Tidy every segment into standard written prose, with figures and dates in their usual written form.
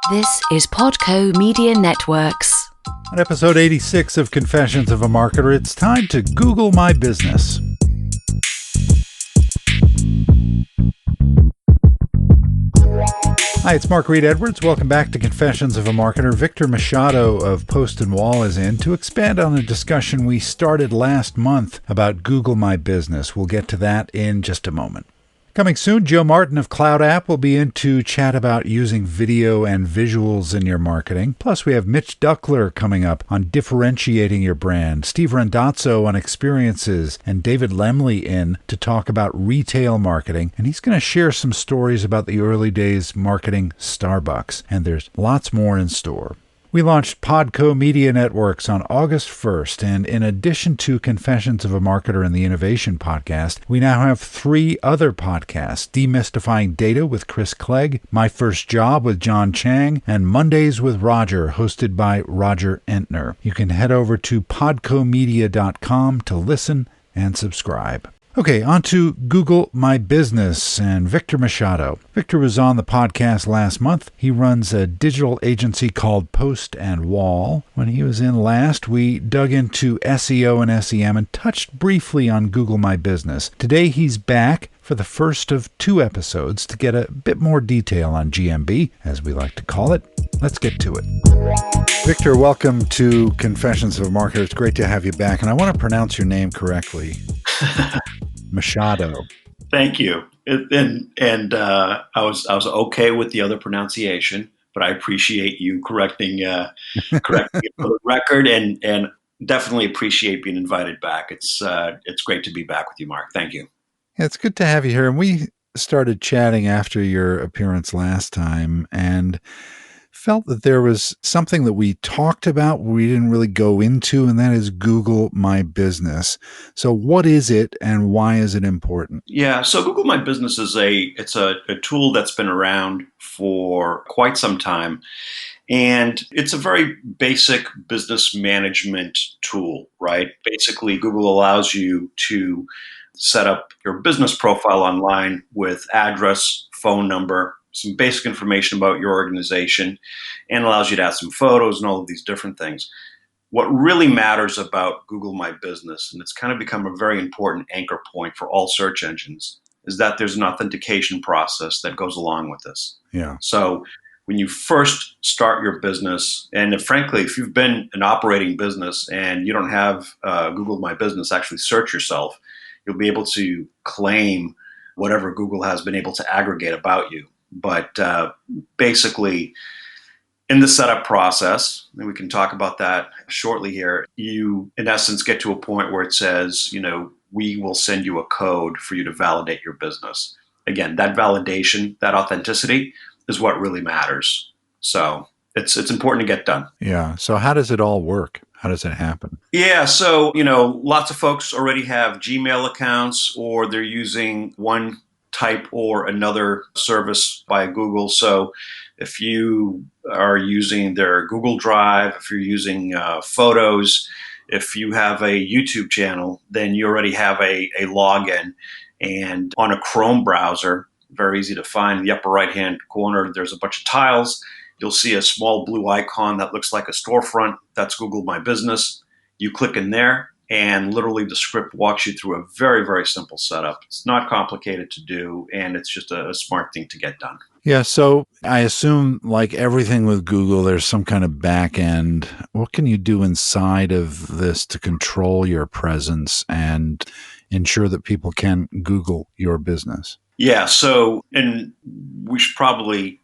This is Podco Media Networks. On episode 86 of Confessions of a Marketer, it's time to Google my business. Hi, it's Mark Reed Edwards. Welcome back to Confessions of a Marketer. Victor Machado of Post and Wall is in to expand on a discussion we started last month about Google My Business. We'll get to that in just a moment. Coming soon, Joe Martin of Cloud App will be in to chat about using video and visuals in your marketing. Plus, we have Mitch Duckler coming up on differentiating your brand, Steve Randazzo on experiences, and David Lemley in to talk about retail marketing. And he's going to share some stories about the early days marketing Starbucks. And there's lots more in store. We launched Podco Media Networks on August 1st, and in addition to Confessions of a Marketer and the Innovation Podcast, we now have 3 other podcasts: Demystifying Data with Chris Clegg, My First Job with John Chang, and Mondays with Roger, hosted by Roger Entner. You can head over to podcomedia.com to listen and subscribe. Okay, on to Google My Business and Victor Machado. Victor was on the podcast last month. He runs a digital agency called Post and Wall. When he was in last, we dug into SEO and SEM and touched briefly on Google My Business. Today, he's back for the first of 2 episodes to get a bit more detail on GMB, as we like to call it. Let's get to it. Victor, welcome to Confessions of a Marketer. It's great to have you back, and I want to pronounce your name correctly. Machado. Thank you. I was okay with the other pronunciation, but I appreciate you correcting it for the record, and definitely appreciate being invited back. It's great to be back with you, Mark. Thank you. Yeah, it's good to have you here. And we started chatting after your appearance last time, and felt that there was something that we talked about we didn't really go into, and that is Google My Business. So what is it and why is it important? Yeah, so Google My Business is a tool that's been around for quite some time. And it's a very basic business management tool, right? Basically, Google allows you to set up your business profile online with address, phone number, some basic information about your organization, and allows you to add some photos and all of these different things. What really matters about Google My Business, and it's kind of become a very important anchor point for all search engines, is that there's an authentication process that goes along with this. Yeah. So when you first start your business, and frankly, if you've been an operating business and you don't have Google My Business actually search yourself, you'll be able to claim whatever Google has been able to aggregate about you. But basically, in the setup process, and we can talk about that shortly here, you, in essence, get to a point where it says, we will send you a code for you to validate your business. Again, that validation, that authenticity is what really matters. So it's important to get done. Yeah. So how does it all work? How does it happen? Yeah. So, lots of folks already have Gmail accounts, or they're using one type or another service by Google. So if you are using their Google Drive, if you're using Photos, if you have a YouTube channel, then you already have a login. And on a Chrome browser, very easy to find, in the upper right-hand corner, there's a bunch of tiles. You'll see a small blue icon that looks like a storefront. That's Google My Business. You click in there, and literally the script walks you through a very, very simple setup. It's not complicated to do, and it's just a smart thing to get done. Yeah, so I assume, like everything with Google, there's some kind of back end. What can you do inside of this to control your presence and ensure that people can Google your business? Yeah, so, and we should probably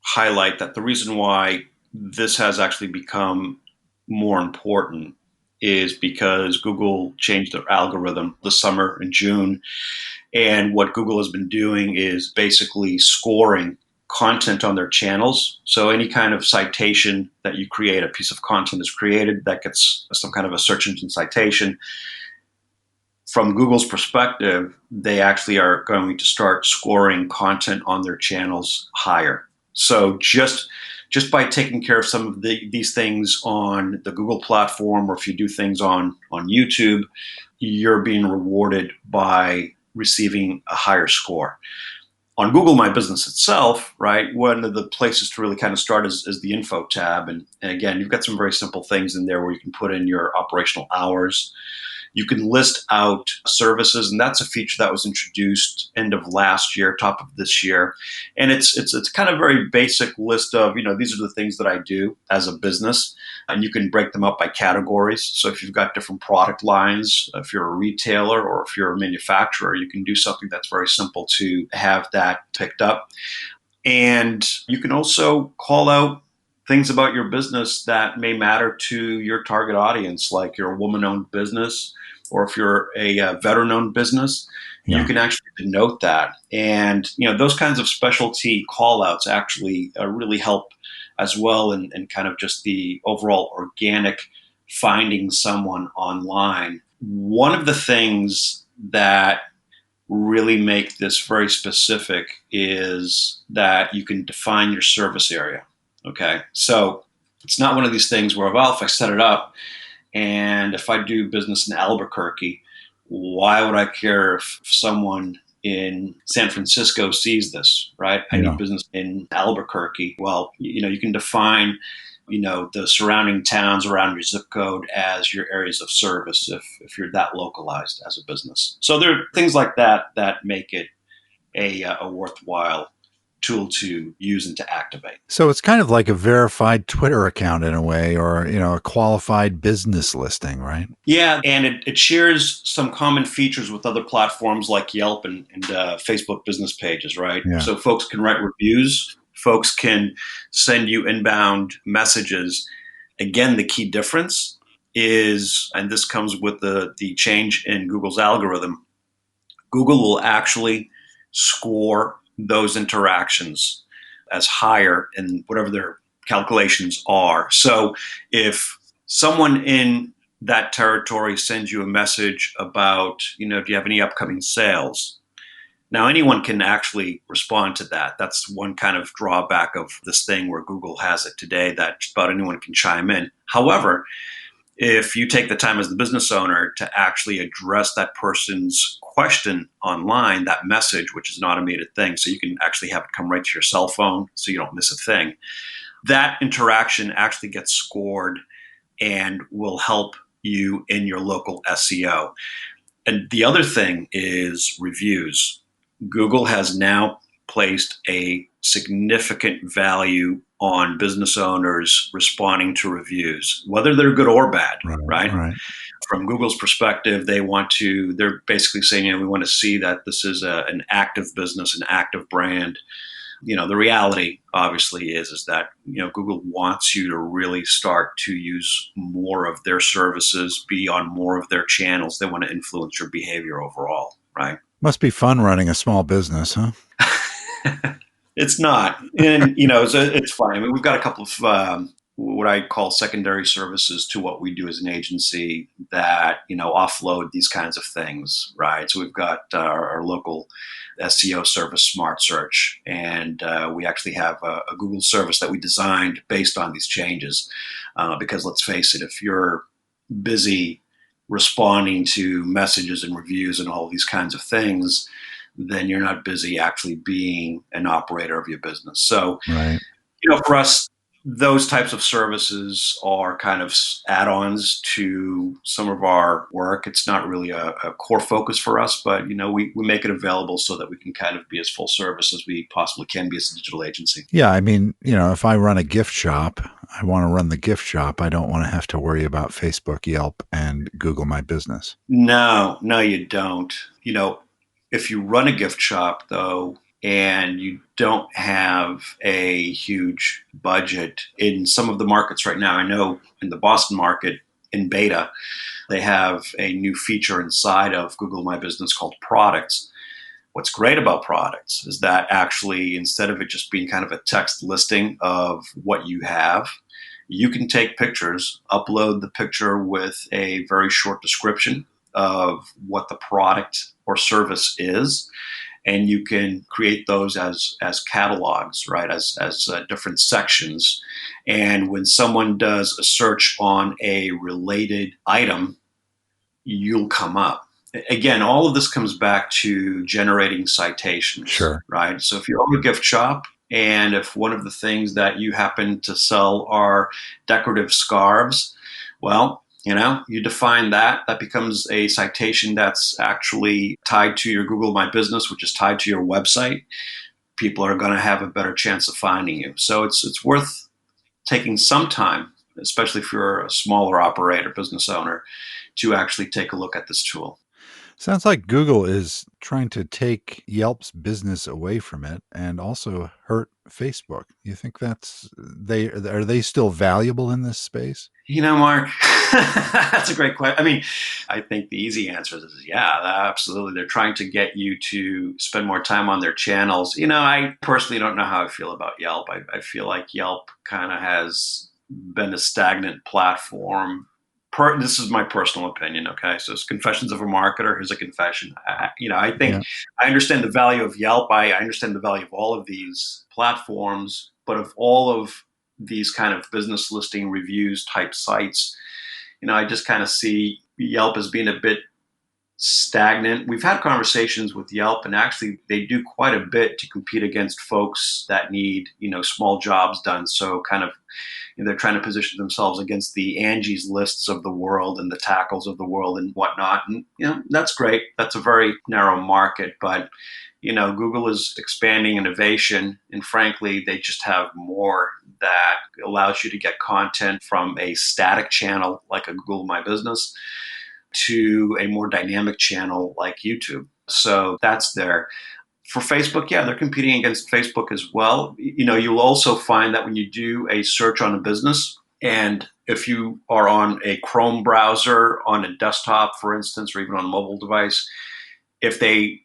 highlight that the reason why this has actually become more important is because Google changed their algorithm this summer in June. And what Google has been doing is basically scoring content on their channels. So any kind of citation that you create, a piece of content is created that gets some kind of a search engine citation. From Google's perspective, they actually are going to start scoring content on their channels higher. So just by taking care of some of these things on the Google platform, or if you do things on YouTube, you're being rewarded by receiving a higher score. On Google My Business itself, right, one of the places to really kind of start is the info tab. And again, you've got some very simple things in there where you can put in your operational hours. You can list out services, and that's a feature that was introduced end of last year, top of this year. And it's kind of very basic list of, these are the things that I do as a business. And you can break them up by categories. So if you've got different product lines, if you're a retailer or if you're a manufacturer, you can do something that's very simple to have that picked up. And you can also call out things about your business that may matter to your target audience, like you're a woman-owned business, or if you're a veteran-owned business, you can actually denote that. And those kinds of specialty call-outs actually really help as well in kind of just the overall organic finding someone online. One of the things that really make this very specific is that you can define your service area. Okay, so it's not one of these things where, well, if I set it up and if I do business in Albuquerque, why would I care if someone in San Francisco sees this, right? I need business in Albuquerque. Well, you can define, the surrounding towns around your zip code as your areas of service if you're that localized as a business. So there are things like that that make it a worthwhile tool to use and to activate. So it's kind of like a verified Twitter account in a way, or, a qualified business listing, right? Yeah, and it shares some common features with other platforms like Yelp and Facebook business pages, right? Yeah. So folks can write reviews, folks can send you inbound messages. Again, the key difference is, and this comes with the change in Google's algorithm, Google will actually score those interactions as higher in whatever their calculations are. So if someone in that territory sends you a message about, do you have any upcoming sales? Now, anyone can actually respond to that. That's one kind of drawback of this thing where Google has it today, that just about anyone can chime in. However, if you take the time as the business owner to actually address that person's question online, that message, which is an automated thing, so you can actually have it come right to your cell phone so you don't miss a thing, that interaction actually gets scored and will help you in your local SEO. And the other thing is reviews. Google has now placed a significant value on business owners responding to reviews, whether they're good or bad, right? From Google's perspective, they're basically saying, we want to see that this is an active business, an active brand. The reality obviously is that, Google wants you to really start to use more of their services, be on more of their channels. They want to influence your behavior overall, right? Must be fun running a small business, huh? It's not. And, it's funny. I mean, we've got a couple of what I call secondary services to what we do as an agency that, offload these kinds of things, right? So we've got our local SEO service, Smart Search, and we actually have a Google service that we designed based on these changes. Because let's face it, if you're busy responding to messages and reviews and all these kinds of things, then you're not busy actually being an operator of your business. So, for us, those types of services are kind of add-ons to some of our work. It's not really a core focus for us, but, we make it available so that we can kind of be as full service as we possibly can be as a digital agency. Yeah. I mean, if I run a gift shop, I want to run the gift shop. I don't want to have to worry about Facebook, Yelp, and Google My Business. No, you don't. If you run a gift shop, though, and you don't have a huge budget in some of the markets right now, I know in the Boston market, in beta, they have a new feature inside of Google My Business called Products. What's great about Products is that actually, instead of it just being kind of a text listing of what you have, you can take pictures, upload the picture with a very short description of what the product or service is, and you can create those as catalogs, right, as different sections. And when someone does a search on a related item, you'll come up. again, all of this comes back to generating citations. Sure. Right? So if you own a gift shop, and if one of the things that you happen to sell are decorative scarves, well, you define that becomes a citation that's actually tied to your Google My Business, which is tied to your website. People are going to have a better chance of finding you. So it's worth taking some time, especially if you're a smaller operator, business owner, to actually take a look at this tool. Sounds like Google is trying to take Yelp's business away from it and also hurt Facebook. You think are they still valuable in this space? Mark, that's a great question. I mean, I think the easy answer is yeah, absolutely. They're trying to get you to spend more time on their channels. I personally don't know how I feel about Yelp. I feel like Yelp kind of has been a stagnant platform. This is my personal opinion, okay? So it's Confessions of a Marketer. Here's a confession. I think I understand the value of Yelp. I understand the value of all of these platforms, but of all of these kind of business listing reviews type sites, I just kind of see Yelp as being a bit stagnant. We've had conversations with Yelp, and actually they do quite a bit to compete against folks that need, small jobs done. So kind of, they're trying to position themselves against the Angie's Lists of the world and the Tackles of the world and whatnot. And, that's great. That's a very narrow market, but, Google is expanding innovation, and frankly, they just have more that allows you to get content from a static channel like a Google My Business to a more dynamic channel like YouTube. So that's there. For Facebook, yeah, they're competing against Facebook as well. You'll also find that when you do a search on a business, and if you are on a Chrome browser on a desktop, for instance, or even on a mobile device, if they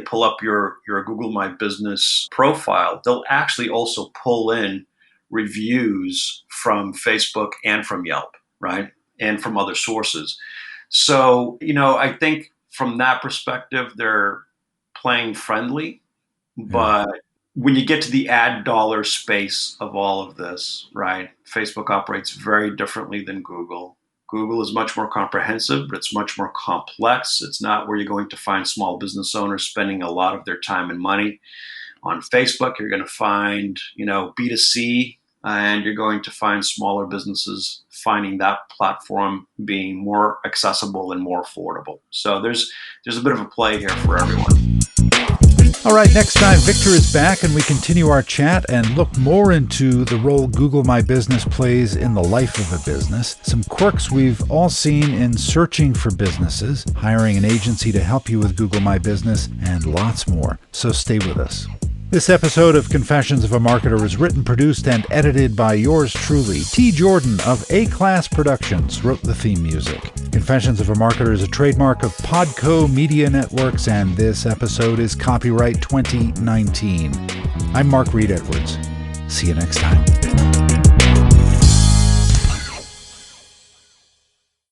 pull up your Google My Business profile, they'll actually also pull in reviews from Facebook and from Yelp, right? And from other sources. So, I think from that perspective, they're playing friendly. But when you get to the ad dollar space of all of this, right, Facebook operates very differently than Google. Google is much more comprehensive, but it's much more complex. It's not where you're going to find small business owners spending a lot of their time and money. On Facebook, you're going to find, B2C, and you're going to find smaller businesses finding that platform being more accessible and more affordable. So there's a bit of a play here for everyone. All right, next time, Victor is back and we continue our chat and look more into the role Google My Business plays in the life of a business, some quirks we've all seen in searching for businesses, hiring an agency to help you with Google My Business, and lots more. So stay with us. This episode of Confessions of a Marketer is written, produced, and edited by yours truly. T. Jordan of A-Class Productions wrote the theme music. Confessions of a Marketer is a trademark of Podco Media Networks, and this episode is copyright 2019. I'm Mark Reed Edwards. See you next time.